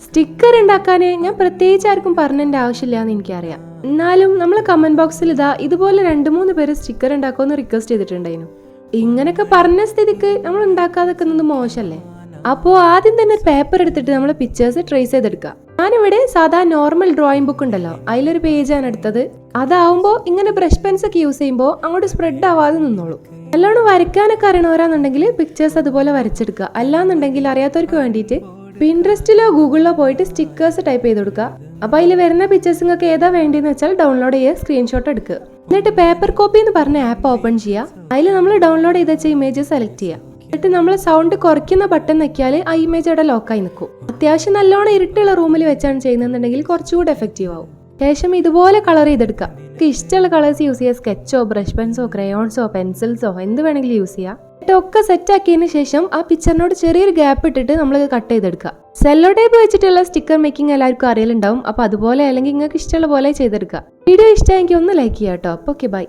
Sticker ഉണ്ടാക്കാൻ ഞാൻ പ്രത്യേകിച്ച് ആർക്കും പറഞ്ഞതിൻ്റെ ആവശ്യമില്ല എന്ന് എനിക്കറിയാം. എന്നാലും നമ്മൾ കമന്റ് ബോക്സിൽ ഇതുപോലെ 2-3 പേര് സ്റ്റിക്കർ ഉണ്ടാക്കുമെന്ന് റിക്വസ്റ്റ് ചെയ്തിട്ടുണ്ടായിരുന്നു. ഇങ്ങനെയൊക്കെ പറഞ്ഞ സ്ഥിതിക്ക് നമ്മൾ ഉണ്ടാക്കാതെക്കുന്നത് മോശമല്ലേ? അപ്പോൾ ആദ്യം തന്നെ പേപ്പർ എടുത്തിട്ട് നമ്മൾ പിക്ചേഴ്സ് ട്രേസ് ചെയ്തെടുക്കുക. ഞാനിവിടെ സാധാ നോർമൽ ഡ്രോയിങ് ബുക്ക് ഉണ്ടല്ലോ, അതിലൊരു പേജാണ് എടുത്തത്. അതാവുമ്പോൾ ഇങ്ങനെ ബ്രഷ് പെൻസ് ഒക്കെ യൂസ് ചെയ്യുമ്പോൾ അങ്ങോട്ട് സ്പ്രെഡ് ആവാതെ നിന്നോളൂ. നല്ലോണം വരയ്ക്കാനൊക്കെ അറിയണവരാന്നുണ്ടെങ്കിൽ പിക്ചേഴ്സ് അതുപോലെ വരച്ചെടുക്കുക. അല്ലാന്നുണ്ടെങ്കിൽ അറിയാത്തവർക്ക് വേണ്ടിയിട്ട് പിൻട്രസ്റ്റിലോ ഗൂഗിളിലോ പോയിട്ട് സ്റ്റിക്കേഴ്സ് ടൈപ്പ് ചെയ്ത് കൊടുക്കുക. അപ്പോൾ അതിൽ വരുന്ന പിക്ചേഴ്സ് നിങ്ങൾക്ക് ഏതാ വേണ്ടിയെന്ന് വെച്ചാൽ ഡൗൺലോഡ് ചെയ്യുക, സ്ക്രീൻഷോട്ട് എടുക്കുക. എന്നിട്ട് പേപ്പർ കോപ്പി എന്ന് പറഞ്ഞ ആപ്പ് ഓപ്പൺ ചെയ്യുക. അതിൽ നമ്മൾ ഡൗൺലോഡ് ചെയ്ത് വെച്ച ഇമേജ് സെലക്ട് ചെയ്യുക. എന്നിട്ട് നമ്മൾ സൗണ്ട് കുറയ്ക്കുന്ന ബട്ടൺ ഞെക്കിയാൽ ആ ഇമേജ് അവിടെ ലോക്കായി നിൽക്കും. അത്യാവശ്യം നല്ലോണം ഇരുട്ടുള്ള റൂമിൽ വെച്ചാണ് ചെയ്യുന്നതെന്നുണ്ടെങ്കിൽ കുറച്ചുകൂടി എഫക്റ്റീവ് ആവും. ശേഷം ഇതുപോലെ കളർ ചെയ്തെടുക്കുക. നിങ്ങൾക്ക് ഇഷ്ടമുള്ള കളേഴ്സ് യൂസ് ചെയ്യുക. സ്കെച്ചോ, ബ്രഷ് പെൻസോ, ക്രയോൺസോ, പെൻസിൽസോ എന്ത് വേണമെങ്കിലും യൂസ് ചെയ്യാം. ഒക്കെ സെറ്റ് ആക്കിയതിന് ശേഷം ആ പിക്ചറിനോട് ചെറിയൊരു ഗ്യാപ്പ് ഇട്ടിട്ട് നമ്മൾ കട്ട് ചെയ്തെടുക്കുക. സെല്ലോ ടേപ്പ് വെച്ചിട്ടുള്ള സ്റ്റിക്കർ മേക്കിംഗ് എല്ലാവർക്കും അറിയലുണ്ടാവും. അപ്പോൾ അതുപോലെ അല്ലെങ്കിൽ നിങ്ങൾക്ക് ഇഷ്ടമുള്ള പോലെ ചെയ്തെടുക്കുക. വീഡിയോ ഇഷ്ടമായെങ്കിൽ ഒന്ന് ലൈക്ക് ചെയ്യാം കേട്ടോ. അപ്പോൾ ഓക്കെ, ബൈ.